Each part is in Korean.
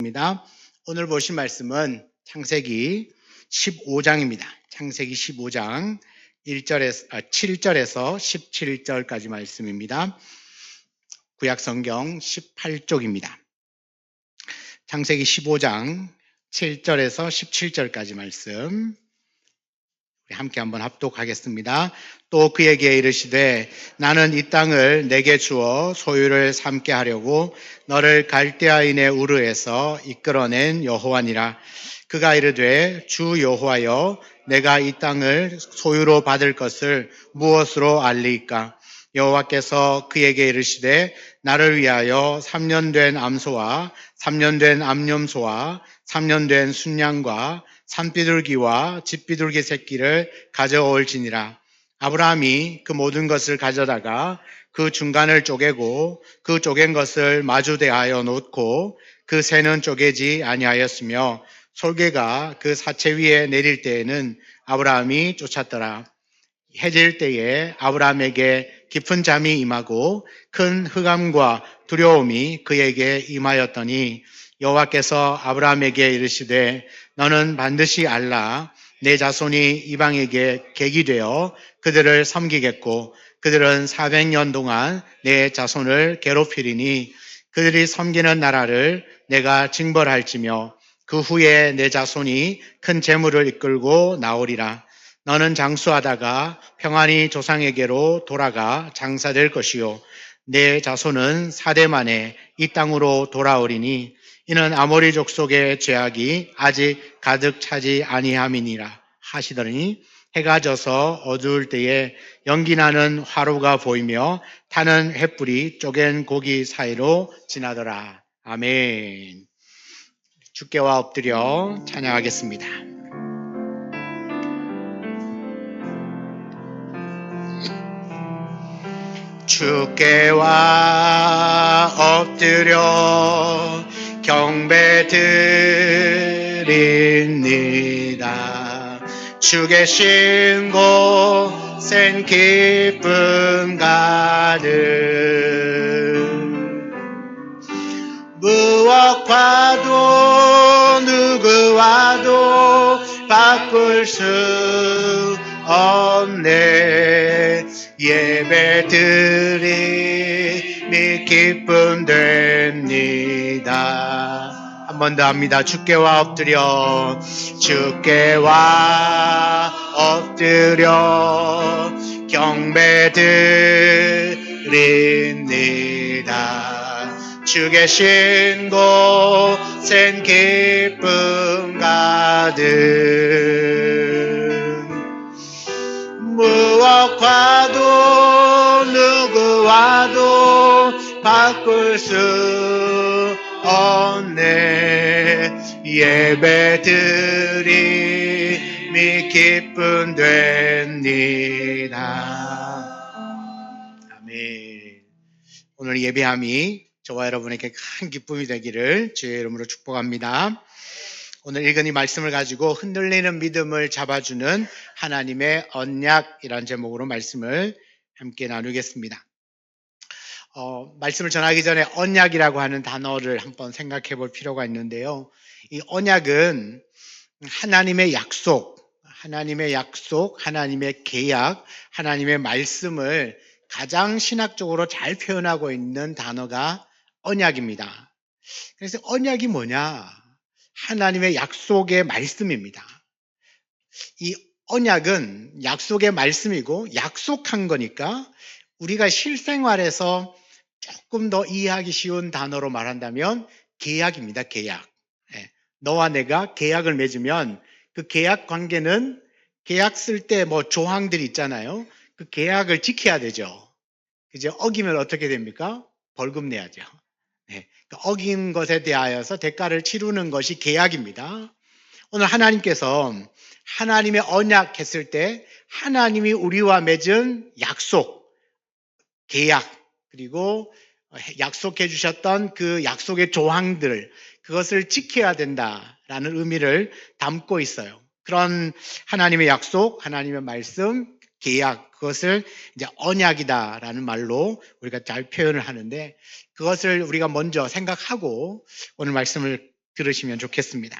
입니다. 오늘 보신 말씀은 창세기 15장입니다. 창세기 15장 7절에서 17절까지 말씀입니다. 구약 성경 18쪽입니다. 창세기 15장 7절에서 17절까지 말씀 우리 함께 한번 합독하겠습니다. 또 그에게 이르시되 나는 이 땅을 내게 주어 소유를 삼게 하려고 너를 갈대아인의 우르에서 이끌어낸 여호와니라. 그가 이르되 주 여호와여 내가 이 땅을 소유로 받을 것을 무엇으로 알리이까? 여호와께서 그에게 이르시되 나를 위하여 3년 된 암소와 3년 된 암염소와 3년 된 순양과 산비둘기와 집비둘기 새끼를 가져올지니라. 아브라함이 그 모든 것을 가져다가 그 중간을 쪼개고 그 쪼갠 것을 마주대하여 놓고 그 새는 쪼개지 아니하였으며 솔개가 그 사체 위에 내릴 때에는 아브라함이 쫓았더라. 해질 때에 아브라함에게 깊은 잠이 임하고 큰 흑암과 두려움이 그에게 임하였더니 여호와께서 아브라함에게 이르시되 너는 반드시 알라. 내 자손이 이방에게 객이 되어 그들을 섬기겠고 그들은 400년 동안 내 자손을 괴롭히리니 그들이 섬기는 나라를 내가 징벌할지며 그 후에 내 자손이 큰 재물을 이끌고 나오리라. 너는 장수하다가 평안히 조상에게로 돌아가 장사될 것이요 내 자손은 4대 만에 이 땅으로 돌아오리니 이는 아모리 족속의 죄악이 아직 가득 차지 아니함이니라 하시더니 해가 져서 어두울 때에 연기나는 화로가 보이며 타는 횃불이 쪼갠 고기 사이로 지나더라. 아멘. 주께와 엎드려 찬양하겠습니다. 주께와 엎드려 경배드립니다. 주 계신 곳엔 기쁨 가득 무엇과도 누구와도 바꿀 수 없네. 예배드림이 기쁨 됩니다. 한 번 더 합니다. 주께와 엎드려 경배드립니다. 주 계신 곳엔 기쁨 가득 무엇과도 누구와도 바꿀 수 없네. 예배드림이 기쁨 됩니다. 아멘. 오늘 예배함이 저와 여러분에게 큰 기쁨이 되기를 주의 이름으로 축복합니다. 오늘 읽은 이 말씀을 가지고 흔들리는 믿음을 잡아주는 하나님의 언약이라는 제목으로 말씀을 함께 나누겠습니다. 말씀을 전하기 전에 언약이라고 하는 단어를 한번 생각해 볼 필요가 있는데요. 이 언약은 하나님의 약속, 하나님의 계약, 하나님의 말씀을 가장 신학적으로 잘 표현하고 있는 단어가 언약입니다. 그래서 언약이 뭐냐? 하나님의 약속의 말씀입니다. 이 언약은 약속의 말씀이고 약속한 거니까 우리가 실생활에서 조금 더 이해하기 쉬운 단어로 말한다면 계약입니다. 계약. 너와 내가 계약을 맺으면 그 계약 관계는 계약 쓸 때 뭐 조항들이 있잖아요. 그 계약을 지켜야 되죠. 이제 어기면 어떻게 됩니까? 벌금 내야죠. 어긴 것에 대하여서 대가를 치르는 것이 계약입니다. 오늘 하나님께서 하나님의 언약 했을 때 하나님이 우리와 맺은 약속, 계약, 그리고 약속해 주셨던 그 약속의 조항들, 그것을 지켜야 된다라는 의미를 담고 있어요. 그런 하나님의 약속, 하나님의 말씀, 계약, 그것을 이제 언약이다라는 말로 우리가 잘 표현을 하는데 그것을 우리가 먼저 생각하고 오늘 말씀을 들으시면 좋겠습니다.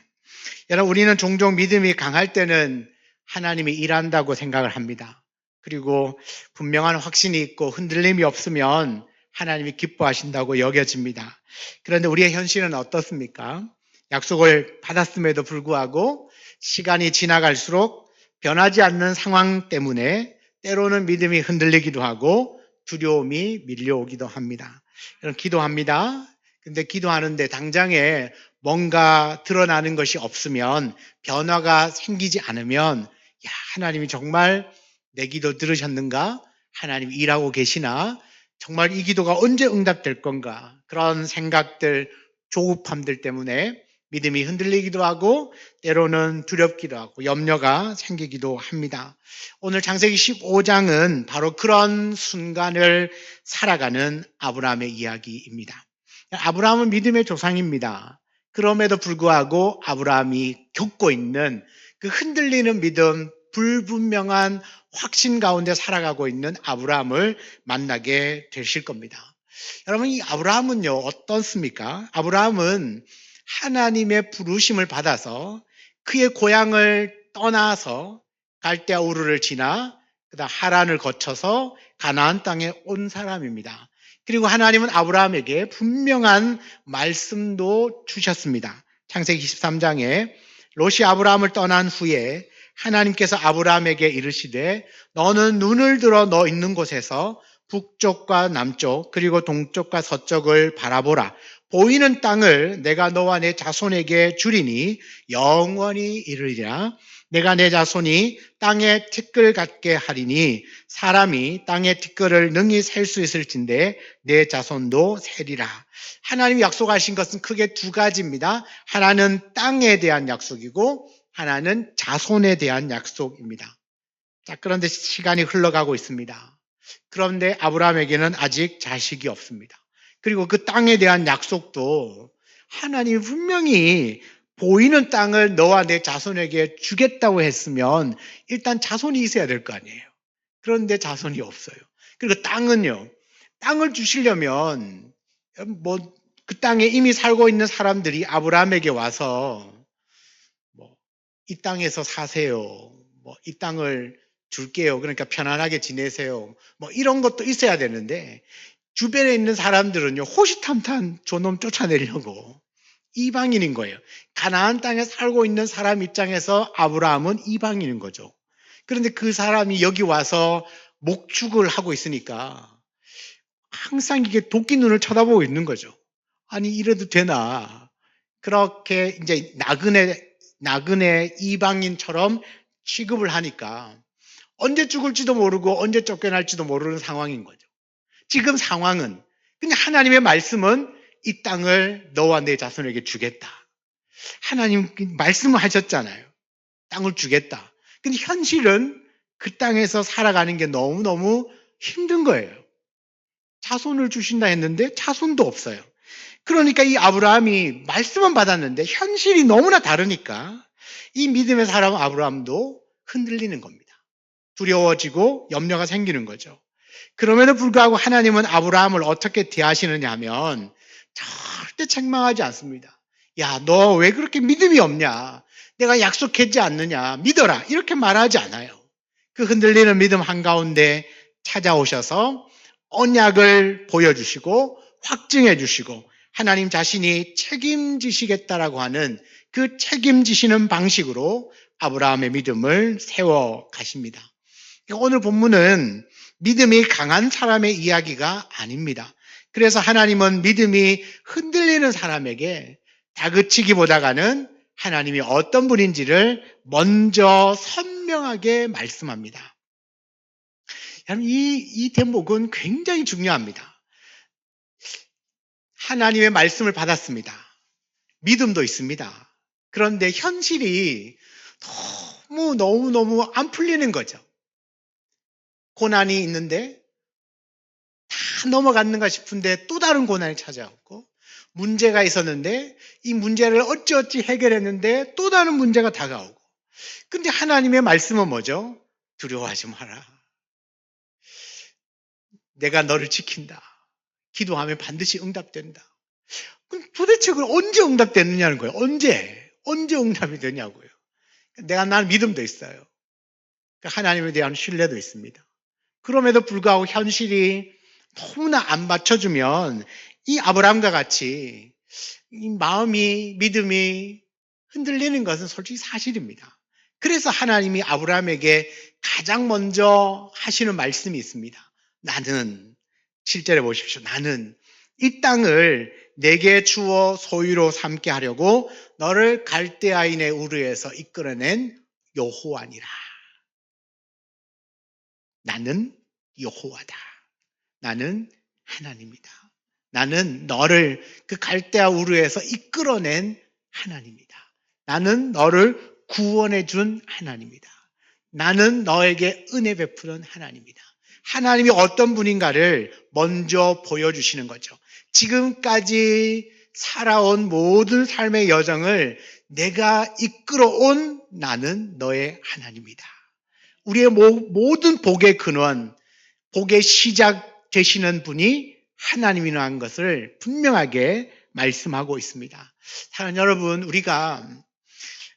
여러분, 우리는 종종 믿음이 강할 때는 하나님이 일한다고 생각을 합니다. 그리고 분명한 확신이 있고 흔들림이 없으면 하나님이 기뻐하신다고 여겨집니다. 그런데 우리의 현실은 어떻습니까? 약속을 받았음에도 불구하고 시간이 지나갈수록 변하지 않는 상황 때문에 때로는 믿음이 흔들리기도 하고 두려움이 밀려오기도 합니다. 여러분, 기도합니다. 근데 기도하는데 당장에 뭔가 드러나는 것이 없으면, 변화가 생기지 않으면, 야, 하나님이 정말 내 기도 들으셨는가? 하나님 일하고 계시나? 정말 이 기도가 언제 응답될 건가? 그런 생각들, 조급함들 때문에 믿음이 흔들리기도 하고 때로는 두렵기도 하고 염려가 생기기도 합니다. 오늘 창세기 15장은 바로 그런 순간을 살아가는 아브라함의 이야기입니다. 아브라함은 믿음의 조상입니다. 그럼에도 불구하고 아브라함이 겪고 있는 그 흔들리는 믿음, 불분명한 확신 가운데 살아가고 있는 아브라함을 만나게 되실 겁니다. 여러분, 이 아브라함은요, 어떻습니까? 아브라함은 하나님의 부르심을 받아서 그의 고향을 떠나서 갈대아 우르를 지나 그다음 하란을 거쳐서 가나안 땅에 온 사람입니다. 그리고 하나님은 아브라함에게 분명한 말씀도 주셨습니다. 창세기 23장에 롯이 아브라함을 떠난 후에 하나님께서 아브라함에게 이르시되 너는 눈을 들어 너 있는 곳에서 북쪽과 남쪽 그리고 동쪽과 서쪽을 바라보라. 보이는 땅을 내가 너와 내 자손에게 주리니 영원히 이르리라. 내가 내 자손이 땅에 티끌 같게 하리니 사람이 땅의 티끌을 능히 셀 수 있을진데 내 자손도 세리라. 하나님이 약속하신 것은 크게 두 가지입니다. 하나는 땅에 대한 약속이고 하나는 자손에 대한 약속입니다. 자, 그런데 시간이 흘러가고 있습니다. 그런데 아브라함에게는 아직 자식이 없습니다. 그리고 그 땅에 대한 약속도 하나님이 분명히 보이는 땅을 너와 내 자손에게 주겠다고 했으면 일단 자손이 있어야 될 거 아니에요. 그런데 자손이 없어요. 그리고 땅은요, 땅을 주시려면 그 땅에 이미 살고 있는 사람들이 아브라함에게 와서 이 땅에서 사세요. 이 땅을 줄게요. 그러니까 편안하게 지내세요. 이런 것도 있어야 되는데 주변에 있는 사람들은요, 호시탐탐 저놈 쫓아내려고 이방인인 거예요. 가나안 땅에 살고 있는 사람 입장에서 아브라함은 이방인인 거죠. 그런데 그 사람이 여기 와서 목축을 하고 있으니까 항상 이게 도끼 눈을 쳐다보고 있는 거죠. 아니, 이래도 되나? 그렇게 이제 나그네 이방인처럼 취급을 하니까 언제 죽을지도 모르고 언제 쫓겨날지도 모르는 상황인 거죠. 지금 상황은 그냥 하나님의 말씀은 이 땅을 너와 내 자손에게 주겠다. 하나님 말씀을 하셨잖아요. 땅을 주겠다. 근데 현실은 그 땅에서 살아가는 게 너무너무 힘든 거예요. 자손을 주신다 했는데 자손도 없어요. 그러니까 이 아브라함이 말씀은 받았는데 현실이 너무나 다르니까 이 믿음의 사람 아브라함도 흔들리는 겁니다. 두려워지고 염려가 생기는 거죠. 그럼에도 불구하고 하나님은 아브라함을 어떻게 대하시느냐 하면 절대 책망하지 않습니다. 야, 너 왜 그렇게 믿음이 없냐? 내가 약속했지 않느냐? 믿어라. 이렇게 말하지 않아요. 그 흔들리는 믿음 한가운데 찾아오셔서 언약을 보여주시고 확증해 주시고 하나님 자신이 책임지시겠다라고 하는 그 책임지시는 방식으로 아브라함의 믿음을 세워 가십니다. 오늘 본문은 믿음이 강한 사람의 이야기가 아닙니다. 그래서 하나님은 믿음이 흔들리는 사람에게 다그치기보다는 하나님이 어떤 분인지를 먼저 선명하게 말씀합니다. 이 대목은 굉장히 중요합니다. 하나님의 말씀을 받았습니다. 믿음도 있습니다. 그런데 현실이 너무너무 안 풀리는 거죠. 고난이 있는데 다 넘어갔는가 싶은데 또 다른 고난이 찾아왔고, 문제가 있었는데 이 문제를 어찌어찌 해결했는데 또 다른 문제가 다가오고. 근데 하나님의 말씀은 뭐죠? 두려워하지 마라. 내가 너를 지킨다. 기도하면 반드시 응답된다. 그럼 도대체 그걸 언제 응답됐느냐는 거예요. 언제 응답이 되냐고요. 난 믿음도 있어요. 하나님에 대한 신뢰도 있습니다. 그럼에도 불구하고 현실이 너무나 안 맞춰주면 이 아브라함과 같이 이 마음이, 믿음이 흔들리는 것은 솔직히 사실입니다. 그래서 하나님이 아브라함에게 가장 먼저 하시는 말씀이 있습니다. 나는, 7절에 보십시오. 나는 이 땅을 내게 주어 소유로 삼게 하려고 너를 갈대아인의 우르에서 이끌어낸 여호와니라. 나는 여호와다. 나는 하나님이다. 나는 너를 그 갈대아 우르에서 이끌어낸 하나님이다. 나는 너를 구원해 준 하나님이다. 나는 너에게 은혜 베푸는 하나님이다. 하나님이 어떤 분인가를 먼저 보여주시는 거죠. 지금까지 살아온 모든 삶의 여정을 내가 이끌어온 나는 너의 하나님이다. 우리의 모든 복의 근원, 복의 시작 되시는 분이 하나님이라는 것을 분명하게 말씀하고 있습니다. 사랑하는 여러분, 우리가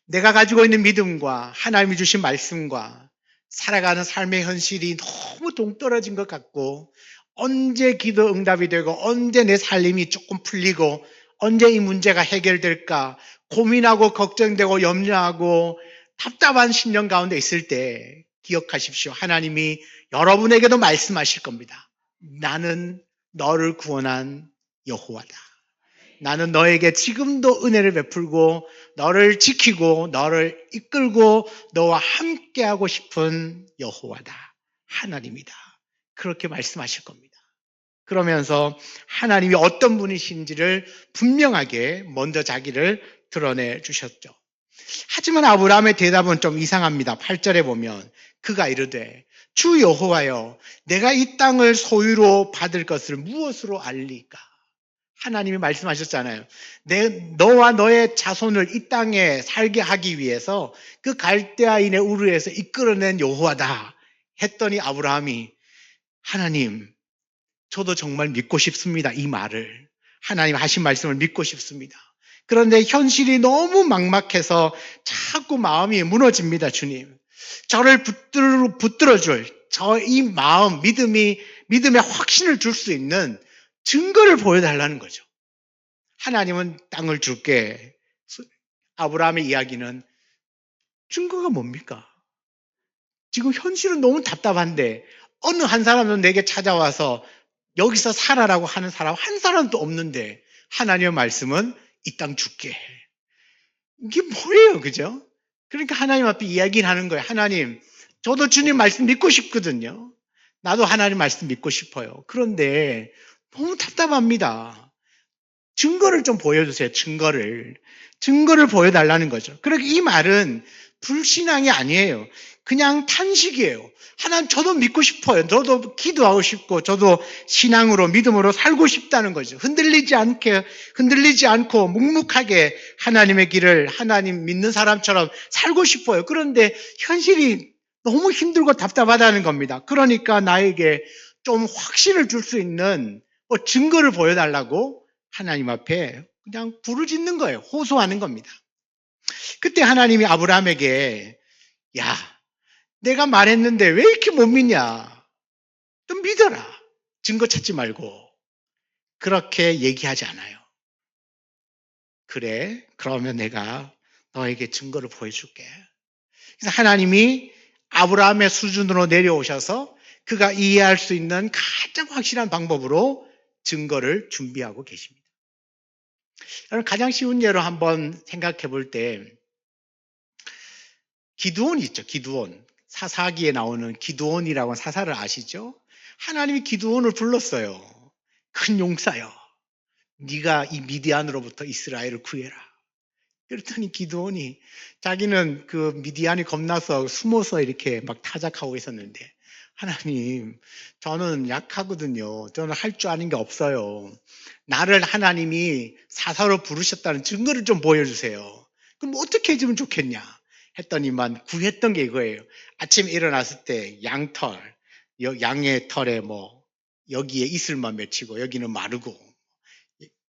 내가 가지고 있는 믿음과 하나님이 주신 말씀과 살아가는 삶의 현실이 너무 동떨어진 것 같고, 언제 기도 응답이 되고 언제 내 살림이 조금 풀리고 언제 이 문제가 해결될까 고민하고 걱정되고 염려하고 답답한 심령 가운데 있을 때 기억하십시오. 하나님이 여러분에게도 말씀하실 겁니다. 나는 너를 구원한 여호와다. 나는 너에게 지금도 은혜를 베풀고 너를 지키고 너를 이끌고 너와 함께하고 싶은 여호와다. 하나님이다. 그렇게 말씀하실 겁니다. 그러면서 하나님이 어떤 분이신지를 분명하게 먼저 자기를 드러내 주셨죠. 하지만 아브라함의 대답은 좀 이상합니다. 8절에 보면 그가 이르되 주 여호와여 내가 이 땅을 소유로 받을 것을 무엇으로 알리까? 하나님이 말씀하셨잖아요. 너와 너의 자손을 이 땅에 살게 하기 위해서 그 갈대아인의 우르에서 이끌어낸 여호와다 했더니 아브라함이 하나님 저도 정말 믿고 싶습니다. 이 말을 하나님 하신 말씀을 믿고 싶습니다. 그런데 현실이 너무 막막해서 자꾸 마음이 무너집니다. 주님 저를 붙들어줄 이 마음 믿음의 확신을 줄 수 있는 증거를 보여달라는 거죠. 하나님은 땅을 줄게. 아브라함의 이야기는 증거가 뭡니까? 지금 현실은 너무 답답한데 어느 한 사람도 내게 찾아와서 여기서 살아라고 하는 사람 한 사람도 없는데 하나님의 말씀은 이 땅 줄게. 이게 뭐예요? 그죠? 그러니까 하나님 앞에 이야기를 하는 거예요. 하나님, 저도 주님 말씀 믿고 싶거든요. 나도 하나님 말씀 믿고 싶어요. 그런데 너무 답답합니다. 증거를 좀 보여주세요. 증거를 보여달라는 거죠. 그러니까 이 말은 불신앙이 아니에요. 그냥 탄식이에요. 하나님 저도 믿고 싶어요. 저도 기도하고 싶고 저도 신앙으로 믿음으로 살고 싶다는 거죠. 흔들리지 않고 묵묵하게 하나님의 길을 하나님 믿는 사람처럼 살고 싶어요. 그런데 현실이 너무 힘들고 답답하다는 겁니다. 그러니까 나에게 좀 확신을 줄 수 있는 증거를 보여달라고 하나님 앞에 그냥 부르짖는 거예요. 호소하는 겁니다. 그때 하나님이 아브라함에게 야, 내가 말했는데 왜 이렇게 못 믿냐? 좀 믿어라. 증거 찾지 말고. 그렇게 얘기하지 않아요. 그래, 그러면 내가 너에게 증거를 보여줄게. 그래서 하나님이 아브라함의 수준으로 내려오셔서 그가 이해할 수 있는 가장 확실한 방법으로 증거를 준비하고 계십니다. 여러분, 가장 쉬운 예로 한번 생각해 볼 때 기드온이 있죠. 기드온. 사사기에 나오는 기드온이라고 사사를 아시죠? 하나님이 기드온을 불렀어요. 큰 용사여. 네가 이 미디안으로부터 이스라엘을 구해라. 그랬더니 기드온이 자기는 그 미디안이 겁나서 숨어서 이렇게 막 타작하고 있었는데 하나님, 저는 약하거든요. 저는 할 줄 아는 게 없어요. 나를 하나님이 사사로 부르셨다는 증거를 좀 보여주세요. 그럼 어떻게 해주면 좋겠냐? 했더니만 구했던 게 이거예요. 아침에 일어났을 때 양의 털에 여기에 이슬만 맺히고 여기는 마르고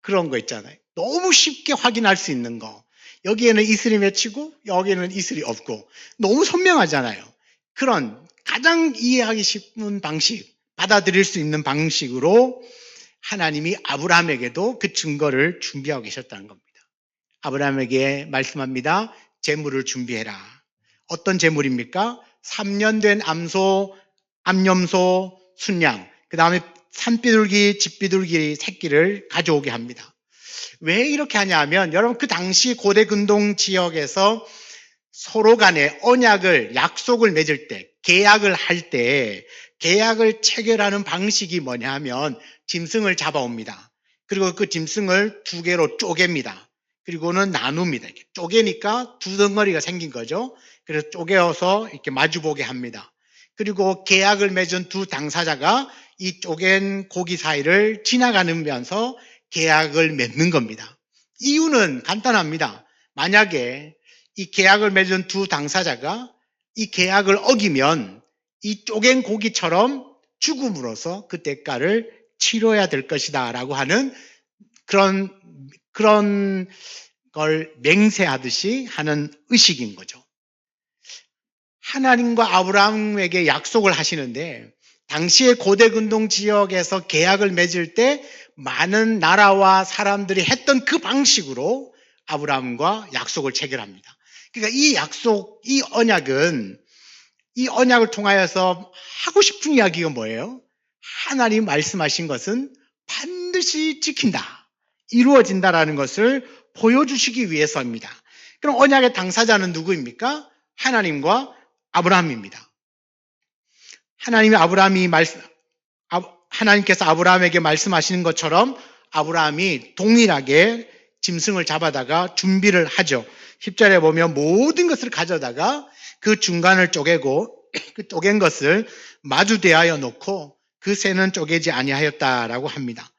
그런 거 있잖아요. 너무 쉽게 확인할 수 있는 거. 여기에는 이슬이 맺히고 여기에는 이슬이 없고 너무 선명하잖아요. 그런 가장 이해하기 쉬운 방식, 받아들일 수 있는 방식으로 하나님이 아브라함에게도 그 증거를 준비하고 계셨다는 겁니다. 아브라함에게 말씀합니다. 재물을 준비해라. 어떤 재물입니까? 3년 된 암염소, 순양, 그 다음에 산비둘기, 집비둘기 새끼를 가져오게 합니다. 왜 이렇게 하냐면 여러분 그 당시 고대 근동 지역에서 서로 간에 언약을, 약속을 맺을 때, 계약을 할 때 계약을 체결하는 방식이 뭐냐 하면 짐승을 잡아옵니다. 그리고 그 짐승을 두 개로 쪼갭니다. 그리고는 나눕니다. 이렇게 쪼개니까 두 덩어리가 생긴 거죠. 그래서 쪼개어서 이렇게 마주보게 합니다. 그리고 계약을 맺은 두 당사자가 이 쪼갠 고기 사이를 지나가면서 계약을 맺는 겁니다. 이유는 간단합니다. 만약에 이 계약을 맺은 두 당사자가 이 계약을 어기면 이 쪼갠 고기처럼 죽음으로써 그 대가를 치러야 될 것이다 라고 하는 그런 걸 맹세하듯이 하는 의식인 거죠. 하나님과 아브라함에게 약속을 하시는데 당시의 고대 근동 지역에서 계약을 맺을 때 많은 나라와 사람들이 했던 그 방식으로 아브라함과 약속을 체결합니다. 그러니까 이 약속, 이 언약을 통하여서 하고 싶은 이야기가 뭐예요? 하나님 말씀하신 것은 반드시 지킨다, 이루어진다라는 것을 보여주시기 위해서입니다. 그럼 언약의 당사자는 누구입니까? 하나님과 아브라함입니다. 하나님께서 아브라함에게 말씀하시는 것처럼 아브라함이 동일하게 짐승을 잡아다가 준비를 하죠. 10절에 보면 모든 것을 가져다가 그 중간을 쪼개고 그 쪼갠 것을 마주대하여 놓고 그 새는 쪼개지 아니하였다라고 합니다.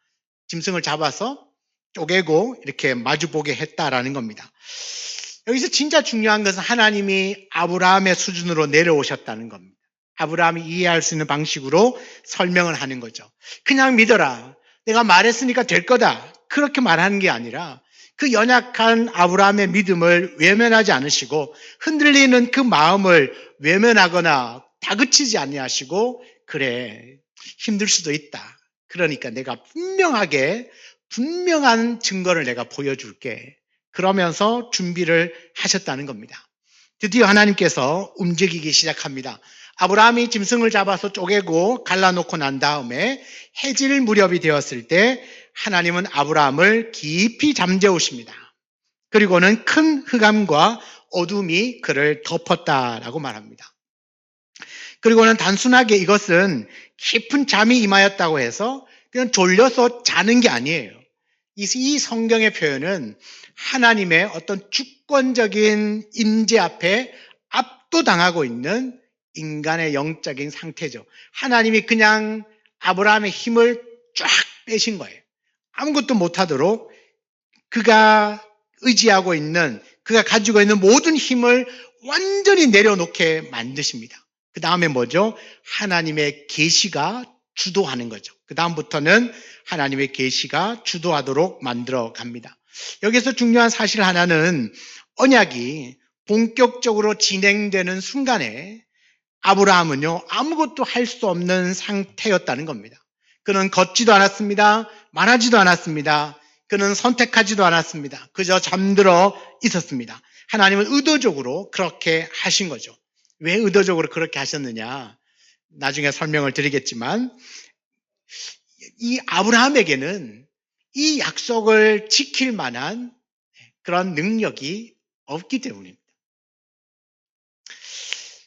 짐승을 잡아서 쪼개고 이렇게 마주보게 했다라는 겁니다. 여기서 진짜 중요한 것은 하나님이 아브라함의 수준으로 내려오셨다는 겁니다. 아브라함이 이해할 수 있는 방식으로 설명을 하는 거죠. 그냥 믿어라. 내가 말했으니까 될 거다. 그렇게 말하는 게 아니라 그 연약한 아브라함의 믿음을 외면하지 않으시고 흔들리는 그 마음을 외면하거나 다그치지 아니하시고 그래, 힘들 수도 있다. 그러니까 내가 분명한 증거를 내가 보여줄게. 그러면서 준비를 하셨다는 겁니다. 드디어 하나님께서 움직이기 시작합니다. 아브라함이 짐승을 잡아서 쪼개고 갈라놓고 난 다음에 해질 무렵이 되었을 때 하나님은 아브라함을 깊이 잠재우십니다. 그리고는 큰 흑암과 어둠이 그를 덮었다라고 말합니다. 그리고는 단순하게 이것은 깊은 잠이 임하였다고 해서 그냥 졸려서 자는 게 아니에요. 이 성경의 표현은 하나님의 어떤 주권적인 임재 앞에 압도당하고 있는 인간의 영적인 상태죠. 하나님이 그냥 아브라함의 힘을 쫙 빼신 거예요. 아무것도 못하도록 그가 의지하고 있는, 그가 가지고 있는 모든 힘을 완전히 내려놓게 만드십니다. 그 다음에 뭐죠? 하나님의 계시가 주도하는 거죠. 그 다음부터는 하나님의 계시가 주도하도록 만들어 갑니다. 여기서 중요한 사실 하나는 언약이 본격적으로 진행되는 순간에 아브라함은요, 아무것도 할 수 없는 상태였다는 겁니다. 그는 걷지도 않았습니다. 말하지도 않았습니다. 그는 선택하지도 않았습니다. 그저 잠들어 있었습니다. 하나님은 의도적으로 그렇게 하신 거죠. 왜 의도적으로 그렇게 하셨느냐? 나중에 설명을 드리겠지만, 이 아브라함에게는 이 약속을 지킬 만한 그런 능력이 없기 때문입니다.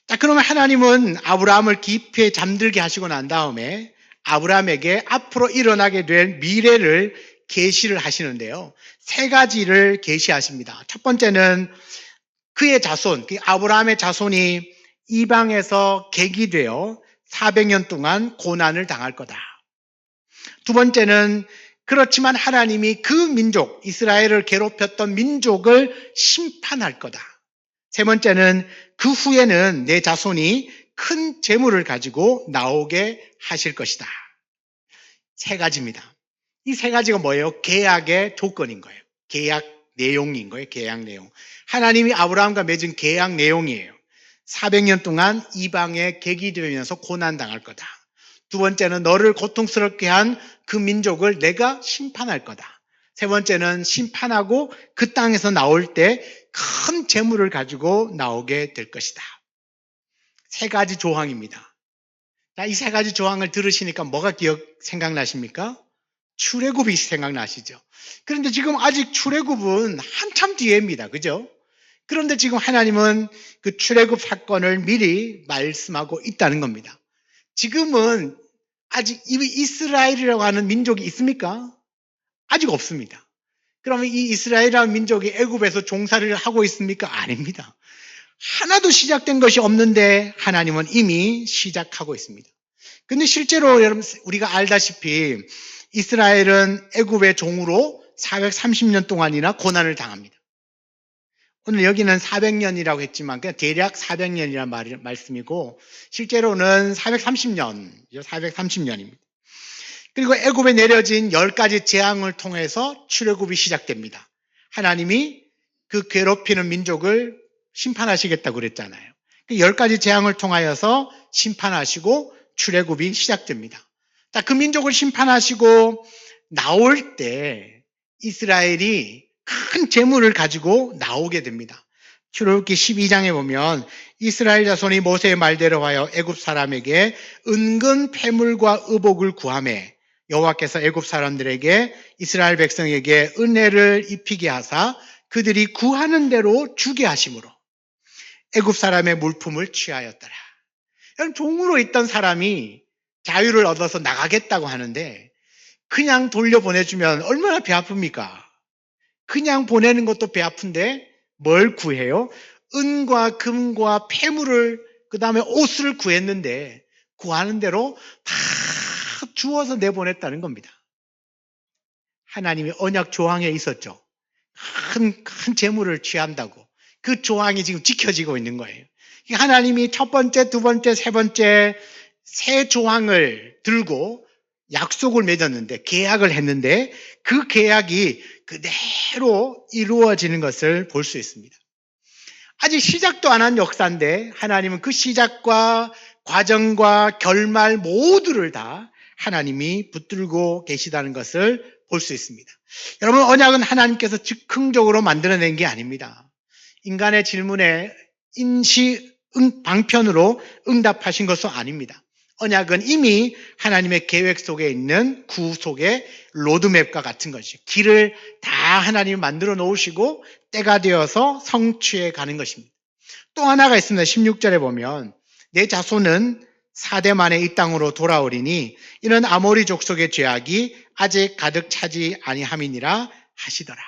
자, 그러면 하나님은 아브라함을 깊이 잠들게 하시고 난 다음에 아브라함에게 앞으로 일어나게 될 미래를 계시를 하시는데요. 세 가지를 계시하십니다. 첫 번째는 그의 자손, 그 아브라함의 자손이 이방에서 객이되어 400년 동안 고난을 당할 거다. 두 번째는 그렇지만 하나님이 그 민족, 이스라엘을 괴롭혔던 민족을 심판할 거다. 세 번째는 그 후에는 내 자손이 큰 재물을 가지고 나오게 하실 것이다. 세 가지입니다. 이 세 가지가 뭐예요? 계약의 조건인 거예요. 계약 내용인 거예요. 계약 내용. 하나님이 아브라함과 맺은 계약 내용이에요. 400년 동안 이방에 객이 되면서 고난당할 거다. 두 번째는 너를 고통스럽게 한 그 민족을 내가 심판할 거다. 세 번째는 심판하고 그 땅에서 나올 때 큰 재물을 가지고 나오게 될 것이다. 세 가지 조항입니다. 이 세 가지 조항을 들으시니까 뭐가 생각나십니까? 출애굽이 생각나시죠? 그런데 지금 아직 출애굽은 한참 뒤에입니다. 그죠? 그런데 지금 하나님은 그 출애굽 사건을 미리 말씀하고 있다는 겁니다. 지금은 아직 이스라엘이라고 하는 민족이 있습니까? 아직 없습니다. 그러면 이 이스라엘이라는 민족이 애굽에서 종살이를 하고 있습니까? 아닙니다. 하나도 시작된 것이 없는데 하나님은 이미 시작하고 있습니다. 근데 실제로 여러분 우리가 알다시피 이스라엘은 애굽의 종으로 430년 동안이나 고난을 당합니다. 오늘 여기는 400년이라고 했지만 그냥 대략 400년이라는 말씀이고 실제로는 430년, 430년입니다. 그리고 애굽에 내려진 10가지 재앙을 통해서 출애굽이 시작됩니다. 하나님이 그 괴롭히는 민족을 심판하시겠다고 그랬잖아요. 그 10가지 재앙을 통하여서 심판하시고 출애굽이 시작됩니다. 자, 그 민족을 심판하시고 나올 때 이스라엘이 큰 재물을 가지고 나오게 됩니다. 출애굽기 12장에 보면 이스라엘 자손이 모세의 말대로 하여 애굽 사람에게 은근 패물과 의복을 구하매 여호와께서 애굽 사람들에게 이스라엘 백성에게 은혜를 입히게 하사 그들이 구하는 대로 주게 하심으로 애굽 사람의 물품을 취하였더라. 종으로 있던 사람이 자유를 얻어서 나가겠다고 하는데 그냥 돌려보내주면 얼마나 배 아픕니까? 그냥 보내는 것도 배 아픈데 뭘 구해요? 은과 금과 폐물을 그 다음에 옷을 구했는데 구하는 대로 다 주어서 내보냈다는 겁니다. 하나님이 언약 조항에 있었죠. 큰 재물을 취한다고. 그 조항이 지금 지켜지고 있는 거예요. 하나님이 첫 번째, 두 번째, 세 번째 세 조항을 들고 약속을 맺었는데 계약을 했는데 그 계약이 그대로 이루어지는 것을 볼 수 있습니다. 아직 시작도 안 한 역사인데 하나님은 그 시작과 과정과 결말 모두를 다 하나님이 붙들고 계시다는 것을 볼 수 있습니다. 여러분, 언약은 하나님께서 즉흥적으로 만들어낸 게 아닙니다. 인간의 질문에 방편으로 응답하신 것도 아닙니다. 언약은 이미 하나님의 계획 속에 있는 구속의 로드맵과 같은 것이죠. 길을 다 하나님이 만들어 놓으시고 때가 되어서 성취해 가는 것입니다. 또 하나가 있습니다. 16절에 보면 내 자손은 4대 만에 이 땅으로 돌아오리니 이는 아모리 족속의 죄악이 아직 가득 차지 아니함이니라 하시더라.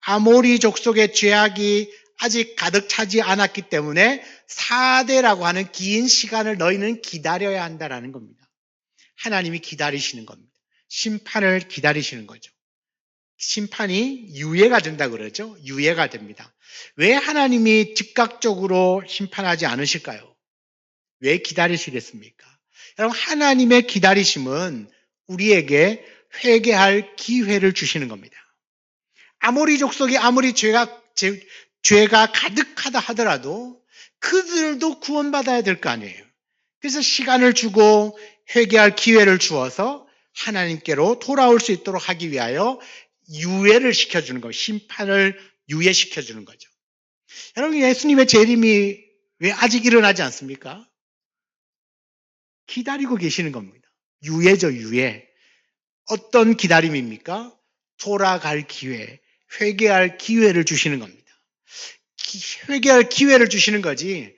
아모리 족속의 죄악이 아직 가득 차지 않았기 때문에 4대라고 하는 긴 시간을 너희는 기다려야 한다라는 겁니다. 하나님이 기다리시는 겁니다. 심판을 기다리시는 거죠. 심판이 유예가 된다고 그러죠. 유예가 됩니다. 왜 하나님이 즉각적으로 심판하지 않으실까요? 왜 기다리시겠습니까? 여러분, 하나님의 기다리심은 우리에게 회개할 기회를 주시는 겁니다. 아모리 족속이 아무리 죄가 가득하다 하더라도 그들도 구원받아야 될 거 아니에요. 그래서 시간을 주고 회개할 기회를 주어서 하나님께로 돌아올 수 있도록 하기 위하여 유예를 시켜주는 거예요. 심판을 유예시켜주는 거죠. 여러분, 예수님의 재림이 왜 아직 일어나지 않습니까? 기다리고 계시는 겁니다. 유예죠, 유예. 어떤 기다림입니까? 돌아갈 기회, 회개할 기회를 주시는 겁니다. 회개할 기회를 주시는 거지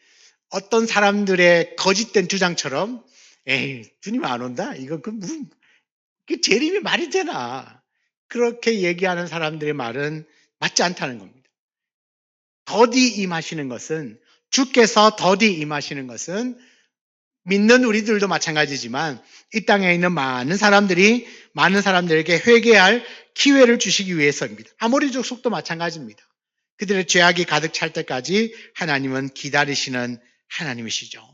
어떤 사람들의 거짓된 주장처럼 에이, 주님 안 온다? 이거 무슨 재림이 말이 되나? 그렇게 얘기하는 사람들의 말은 맞지 않다는 겁니다. 더디 임하시는 것은 주께서 더디 임하시는 것은 믿는 우리들도 마찬가지지만 이 땅에 있는 많은 사람들에게 회개할 기회를 주시기 위해서입니다. 아모리 족속도 마찬가지입니다. 그들의 죄악이 가득 찰 때까지 하나님은 기다리시는 하나님이시죠.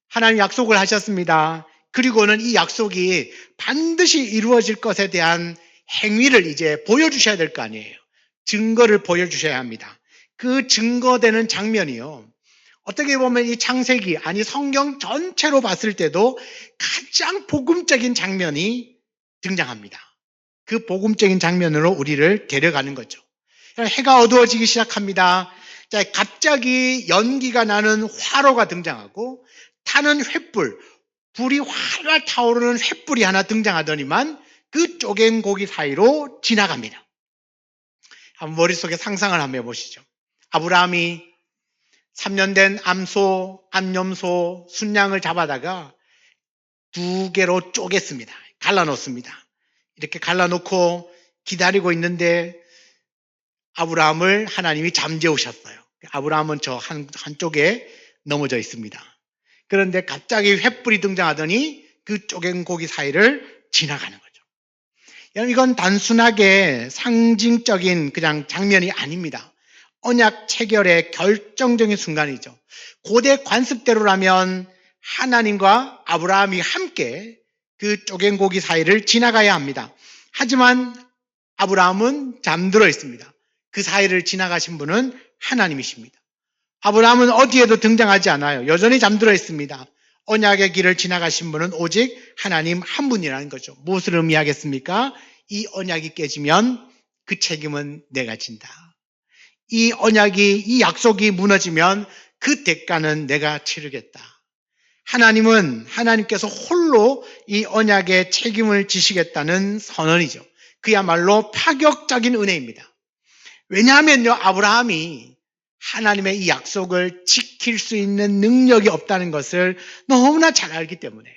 하나님 약속을 하셨습니다. 그리고는 이 약속이 반드시 이루어질 것에 대한 행위를 이제 보여주셔야 될 거 아니에요. 증거를 보여주셔야 합니다. 그 증거되는 장면이요. 어떻게 보면 이 창세기, 아니 성경 전체로 봤을 때도 가장 복음적인 장면이 등장합니다. 그 복음적인 장면으로 우리를 데려가는 거죠. 해가 어두워지기 시작합니다. 자, 갑자기 연기가 나는 화로가 등장하고 타는 횃불, 불이 활활 타오르는 횃불이 하나 등장하더니만 그 쪼갠 고기 사이로 지나갑니다. 한번 머릿속에 상상을 한번 해보시죠. 아브라함이 3년 된 암염소, 순양을 잡아다가 2개로 쪼갰습니다. 갈라놓습니다. 이렇게 갈라놓고 기다리고 있는데 아브라함을 하나님이 잠재우셨어요. 아브라함은 저 한쪽에 넘어져 있습니다. 그런데 갑자기 횃불이 등장하더니 그 쪼갠 고기 사이를 지나가는 거죠. 여러분, 이건 단순하게 상징적인 그냥 장면이 아닙니다. 언약 체결의 결정적인 순간이죠. 고대 관습대로라면 하나님과 아브라함이 함께 그 쪼갠 고기 사이를 지나가야 합니다. 하지만 아브라함은 잠들어 있습니다. 그 사이를 지나가신 분은 하나님이십니다. 아브라함은 어디에도 등장하지 않아요. 여전히 잠들어 있습니다. 언약의 길을 지나가신 분은 오직 하나님 한 분이라는 거죠. 무엇을 의미하겠습니까? 이 언약이 깨지면 그 책임은 내가 진다. 이 언약이, 이 약속이 무너지면 그 대가는 내가 치르겠다. 하나님께서 홀로 이 언약의 책임을 지시겠다는 선언이죠. 그야말로 파격적인 은혜입니다. 왜냐하면요, 아브라함이 하나님의 이 약속을 지킬 수 있는 능력이 없다는 것을 너무나 잘 알기 때문에,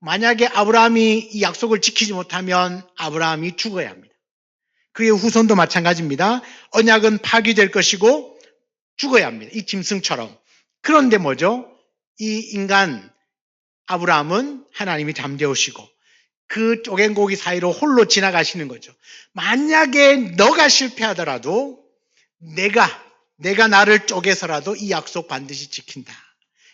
만약에 아브라함이 이 약속을 지키지 못하면 아브라함이 죽어야 합니다. 그의 후손도 마찬가지입니다. 언약은 파기될 것이고 죽어야 합니다. 이 짐승처럼. 그런데 뭐죠? 이 인간 아브라함은 하나님이 잠재우시고 그 쪼갠 고기 사이로 홀로 지나가시는 거죠. 만약에 너가 실패하더라도 내가 나를 쪼개서라도 이 약속 반드시 지킨다.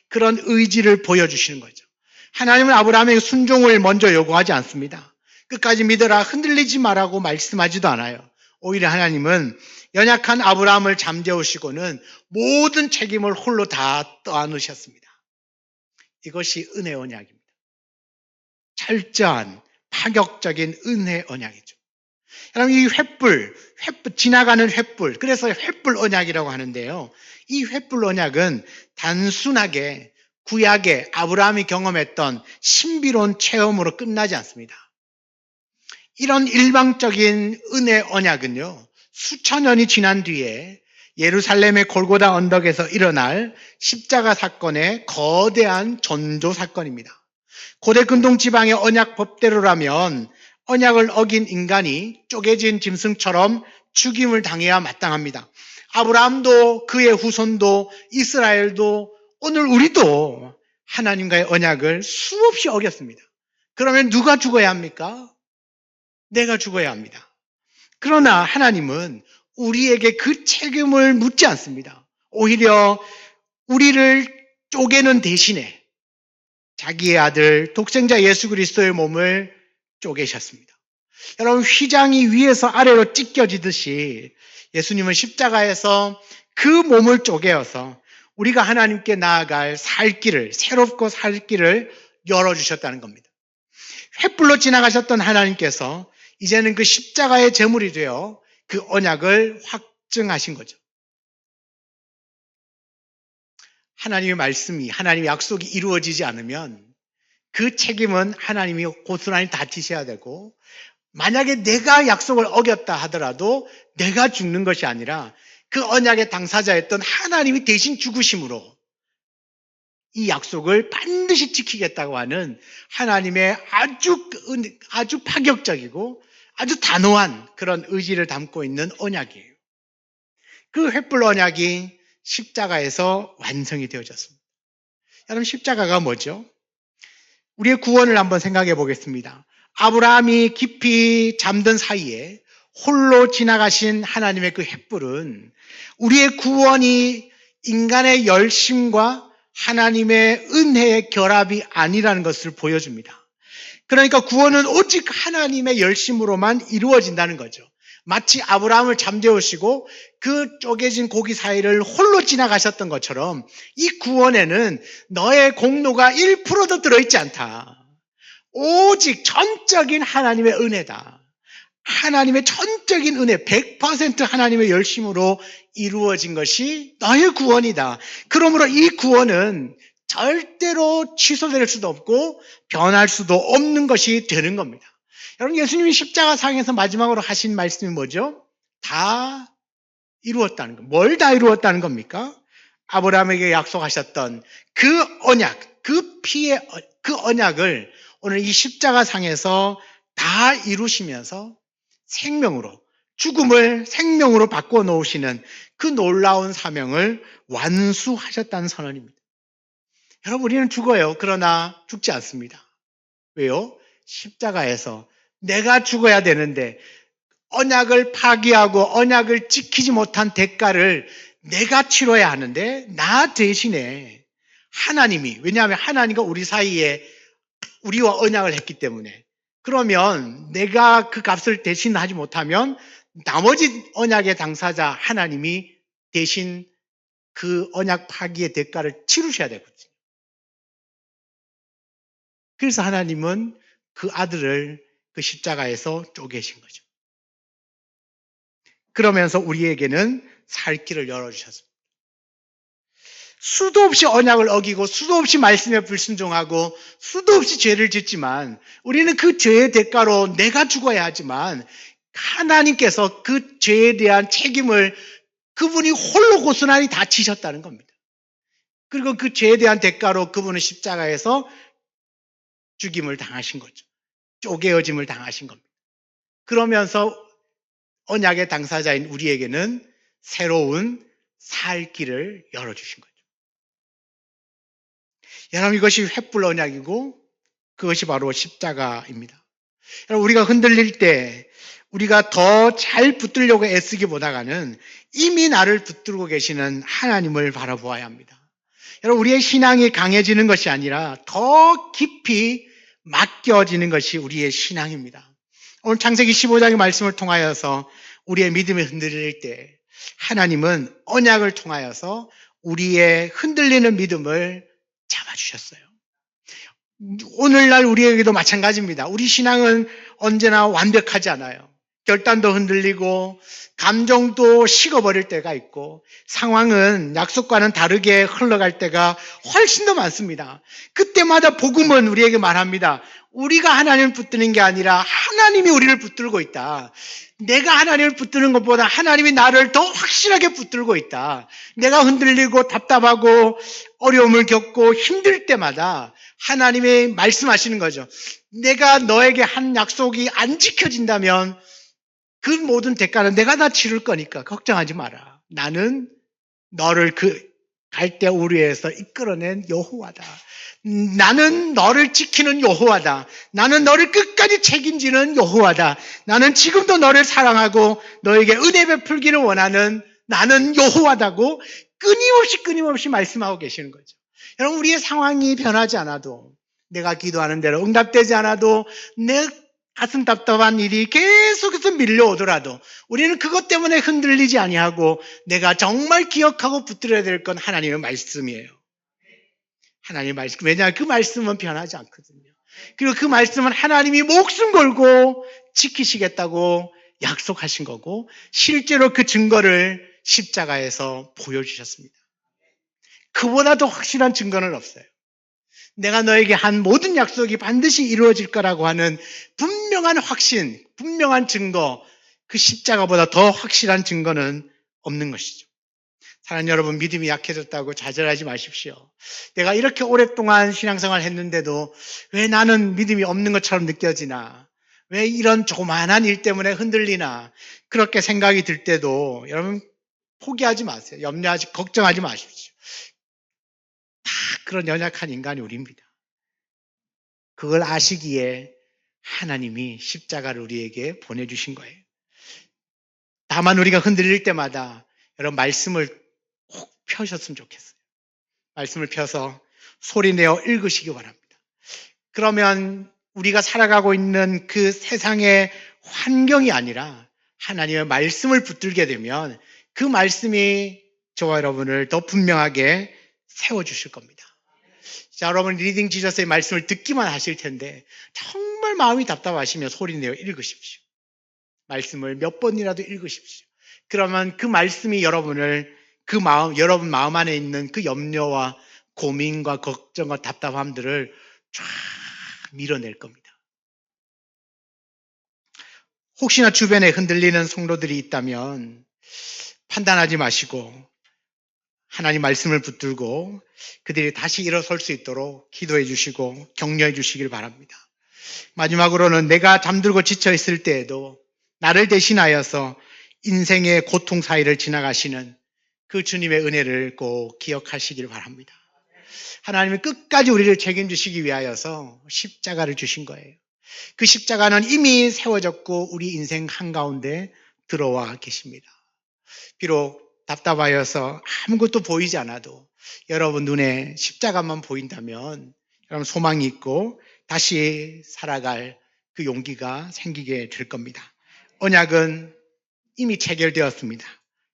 그런 의지를 보여주시는 거죠. 하나님은 아브라함에게 순종을 먼저 요구하지 않습니다. 끝까지 믿어라, 흔들리지 말라고 말씀하지도 않아요. 오히려 하나님은 연약한 아브라함을 잠재우시고는 모든 책임을 홀로 다 떠안으셨습니다. 이것이 은혜 언약입니다. 철저한 파격적인 은혜 언약이죠. 여러분, 이 횃불, 지나가는 횃불, 그래서 횃불 언약이라고 하는데요. 이 횃불 언약은 단순하게 구약에 아브라함이 경험했던 신비로운 체험으로 끝나지 않습니다. 이런 일방적인 은혜 언약은요, 수천 년이 지난 뒤에 예루살렘의 골고다 언덕에서 일어날 십자가 사건의 거대한 전조 사건입니다. 고대 근동 지방의 언약 법대로라면 언약을 어긴 인간이 쪼개진 짐승처럼 죽임을 당해야 마땅합니다. 아브라함도 그의 후손도 이스라엘도 오늘 우리도 하나님과의 언약을 수없이 어겼습니다. 그러면 누가 죽어야 합니까? 내가 죽어야 합니다. 그러나 하나님은 우리에게 그 책임을 묻지 않습니다. 오히려 우리를 쪼개는 대신에 자기의 아들 독생자 예수 그리스도의 몸을 쪼개셨습니다. 여러분, 휘장이 위에서 아래로 찢겨지듯이 예수님은 십자가에서 그 몸을 쪼개어서 우리가 하나님께 나아갈 살 길을, 새롭고 살 길을 열어주셨다는 겁니다. 횃불로 지나가셨던 하나님께서 이제는 그 십자가의 제물이 되어 그 언약을 확증하신 거죠. 하나님의 말씀이, 하나님의 약속이 이루어지지 않으면 그 책임은 하나님이 고스란히 다 지셔야 되고, 만약에 내가 약속을 어겼다 하더라도 내가 죽는 것이 아니라 그 언약의 당사자였던 하나님이 대신 죽으심으로 이 약속을 반드시 지키겠다고 하는 하나님의 아주 파격적이고 아주 단호한 그런 의지를 담고 있는 언약이에요. 그 횃불 언약이 십자가에서 완성이 되어졌습니다. 여러분, 십자가가 뭐죠? 우리의 구원을 한번 생각해 보겠습니다. 아브라함이 깊이 잠든 사이에 홀로 지나가신 하나님의 그 횃불은 우리의 구원이 인간의 열심과 하나님의 은혜의 결합이 아니라는 것을 보여줍니다. 그러니까 구원은 오직 하나님의 열심으로만 이루어진다는 거죠. 마치 아브라함을 잠재우시고 그 쪼개진 고기 사이를 홀로 지나가셨던 것처럼 이 구원에는 너의 공로가 1%도 들어있지 않다. 오직 전적인 하나님의 은혜다. 하나님의 전적인 은혜, 100% 하나님의 열심으로 이루어진 것이 너의 구원이다. 그러므로 이 구원은 절대로 취소될 수도 없고 변할 수도 없는 것이 되는 겁니다. 여러분, 예수님이 십자가상에서 마지막으로 하신 말씀이 뭐죠? 다 이루었다는 것. 뭘 다 이루었다는 겁니까? 아브라함에게 약속하셨던 그 언약, 그 피의 그 언약을 오늘 이 십자가상에서 다 이루시면서 생명으로, 죽음을 생명으로 바꿔 놓으시는 그 놀라운 사명을 완수하셨다는 선언입니다. 여러분, 우리는 죽어요. 그러나 죽지 않습니다. 왜요? 십자가에서 내가 죽어야 되는데 언약을 파기하고 언약을 지키지 못한 대가를 내가 치러야 하는데 나 대신에 하나님이, 왜냐하면 하나님과 우리 사이에 우리와 언약을 했기 때문에, 그러면 내가 그 값을 대신하지 못하면 나머지 언약의 당사자 하나님이 대신 그 언약 파기의 대가를 치르셔야 되거든요. 그래서 하나님은 그 아들을 그 십자가에서 쪼개신 거죠. 그러면서 우리에게는 살 길을 열어주셨습니다. 수도 없이 언약을 어기고 수도 없이 말씀에 불순종하고 수도 없이 죄를 짓지만 우리는 그 죄의 대가로 내가 죽어야 하지만 하나님께서 그 죄에 대한 책임을 그분이 홀로 고스란히 다 지셨다는 겁니다. 그리고 그 죄에 대한 대가로 그분은 십자가에서 죽임을 당하신 거죠. 쪼개어짐을 당하신 겁니다. 그러면서 언약의 당사자인 우리에게는 새로운 살 길을 열어주신 거죠. 여러분, 이것이 횃불 언약이고 그것이 바로 십자가입니다. 여러분, 우리가 흔들릴 때 우리가 더 잘 붙들려고 애쓰기보다는 이미 나를 붙들고 계시는 하나님을 바라보아야 합니다. 여러분, 우리의 신앙이 강해지는 것이 아니라 더 깊이 맡겨지는 것이 우리의 신앙입니다. 오늘 창세기 15장의 말씀을 통하여서 우리의 믿음이 흔들릴 때 하나님은 언약을 통하여서 우리의 흔들리는 믿음을 잡아주셨어요. 오늘날 우리에게도 마찬가지입니다. 우리 신앙은 언제나 완벽하지 않아요. 결단도 흔들리고 감정도 식어버릴 때가 있고 상황은 약속과는 다르게 흘러갈 때가 훨씬 더 많습니다. 그때마다 복음은 우리에게 말합니다. 우리가 하나님을 붙드는 게 아니라 하나님이 우리를 붙들고 있다. 내가 하나님을 붙드는 것보다 하나님이 나를 더 확실하게 붙들고 있다. 내가 흔들리고 답답하고 어려움을 겪고 힘들 때마다 하나님이 말씀하시는 거죠. 내가 너에게 한 약속이 안 지켜진다면 그 모든 대가는 내가 다 치를 거니까 걱정하지 마라. 나는 너를 그 갈대 우리에서 이끌어낸 여호와다. 나는 너를 지키는 여호와다. 나는 너를 끝까지 책임지는 여호와다. 나는 지금도 너를 사랑하고 너에게 은혜 베풀기를 원하는 나는 여호와다고 끊임없이 말씀하고 계시는 거죠. 여러분, 우리의 상황이 변하지 않아도, 내가 기도하는 대로 응답되지 않아도, 내 가슴 답답한 일이 계속해서 밀려오더라도 우리는 그것 때문에 흔들리지 아니하고 내가 정말 기억하고 붙들어야 될 건 하나님의 말씀이에요. 하나님의 말씀. 왜냐하면 그 말씀은 변하지 않거든요. 그리고 그 말씀은 하나님이 목숨 걸고 지키시겠다고 약속하신 거고 실제로 그 증거를 십자가에서 보여주셨습니다. 그보다 더 확실한 증거는 없어요. 내가 너에게 한 모든 약속이 반드시 이루어질 거라고 하는 분명한 확신, 분명한 증거, 그 십자가보다 더 확실한 증거는 없는 것이죠. 사랑하는 여러분, 믿음이 약해졌다고 좌절하지 마십시오. 내가 이렇게 오랫동안 신앙생활을 했는데도 왜 나는 믿음이 없는 것처럼 느껴지나? 왜 이런 조그만한 일 때문에 흔들리나? 그렇게 생각이 들 때도 여러분 포기하지 마세요. 걱정하지 마십시오. 다 그런 연약한 인간이 우리입니다. 그걸 아시기에 하나님이 십자가를 우리에게 보내주신 거예요. 다만 우리가 흔들릴 때마다 여러분 말씀을 꼭 펴셨으면 좋겠어요. 말씀을 펴서 소리내어 읽으시기 바랍니다. 그러면 우리가 살아가고 있는 그 세상의 환경이 아니라 하나님의 말씀을 붙들게 되면 그 말씀이 저와 여러분을 더 분명하게 세워주실 겁니다. 자, 여러분 리딩 지저스의 말씀을 듣기만 하실 텐데 정말 마음이 답답하시면 소리내어 읽으십시오. 말씀을 몇 번이라도 읽으십시오. 그러면 그 말씀이 여러분을 여러분 마음 안에 있는 그 염려와 고민과 걱정과 답답함들을 쫙 밀어낼 겁니다. 혹시나 주변에 흔들리는 성도들이 있다면 판단하지 마시고 하나님 말씀을 붙들고 그들이 다시 일어설 수 있도록 기도해 주시고 격려해 주시길 바랍니다. 마지막으로는 내가 잠들고 지쳐 있을 때에도 나를 대신하여서 인생의 고통 사이를 지나가시는 그 주님의 은혜를 꼭 기억하시길 바랍니다. 하나님은 끝까지 우리를 책임지시기 위하여서 십자가를 주신 거예요. 그 십자가는 이미 세워졌고 우리 인생 한가운데 들어와 계십니다. 비록 답답하여서 아무것도 보이지 않아도 여러분 눈에 십자가만 보인다면 여러분 소망이 있고 다시 살아갈 그 용기가 생기게 될 겁니다. 언약은 이미 체결되었습니다.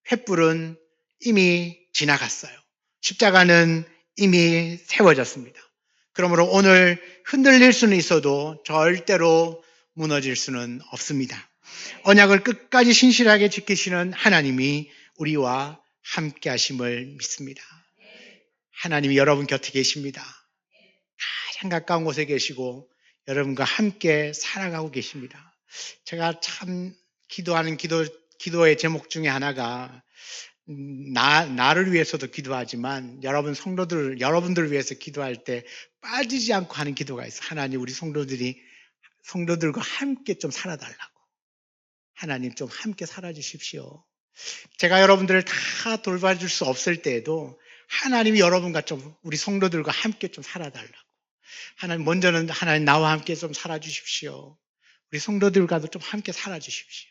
횃불은 이미 지나갔어요. 십자가는 이미 세워졌습니다. 그러므로 오늘 흔들릴 수는 있어도 절대로 무너질 수는 없습니다. 언약을 끝까지 신실하게 지키시는 하나님이 우리와 함께 하심을 믿습니다. 하나님이 여러분 곁에 계십니다. 가장 가까운 곳에 계시고 여러분과 함께 살아가고 계십니다. 제가 참 기도하는 기도의 제목 중에 하나가 나를 위해서도 기도하지만 여러분들을 위해서 기도할 때 빠지지 않고 하는 기도가 있어요. 하나님 우리 성도들과 함께 좀 살아달라고. 하나님 좀 함께 살아주십시오. 제가 여러분들을 다 돌봐줄 수 없을 때에도 하나님이 여러분과 좀 우리 성도들과 함께 좀 살아달라고. 먼저는 하나님 나와 함께 좀 살아주십시오. 우리 성도들과도 좀 함께 살아주십시오.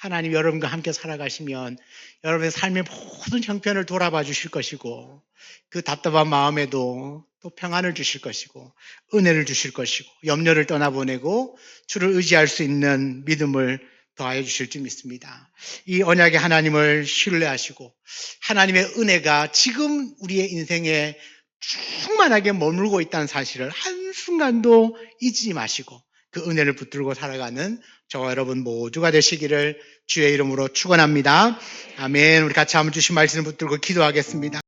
하나님 여러분과 함께 살아가시면 여러분의 삶의 모든 형편을 돌아봐 주실 것이고 그 답답한 마음에도 또 평안을 주실 것이고 은혜를 주실 것이고 염려를 떠나보내고 주를 의지할 수 있는 믿음을 더하여 주실 줄 믿습니다. 이 언약의 하나님을 신뢰하시고 하나님의 은혜가 지금 우리의 인생에 충만하게 머물고 있다는 사실을 한순간도 잊지 마시고 그 은혜를 붙들고 살아가는 저와 여러분 모두가 되시기를 주의 이름으로 축원합니다. 아멘. 우리 같이 한번 주신 말씀을 붙들고 기도하겠습니다.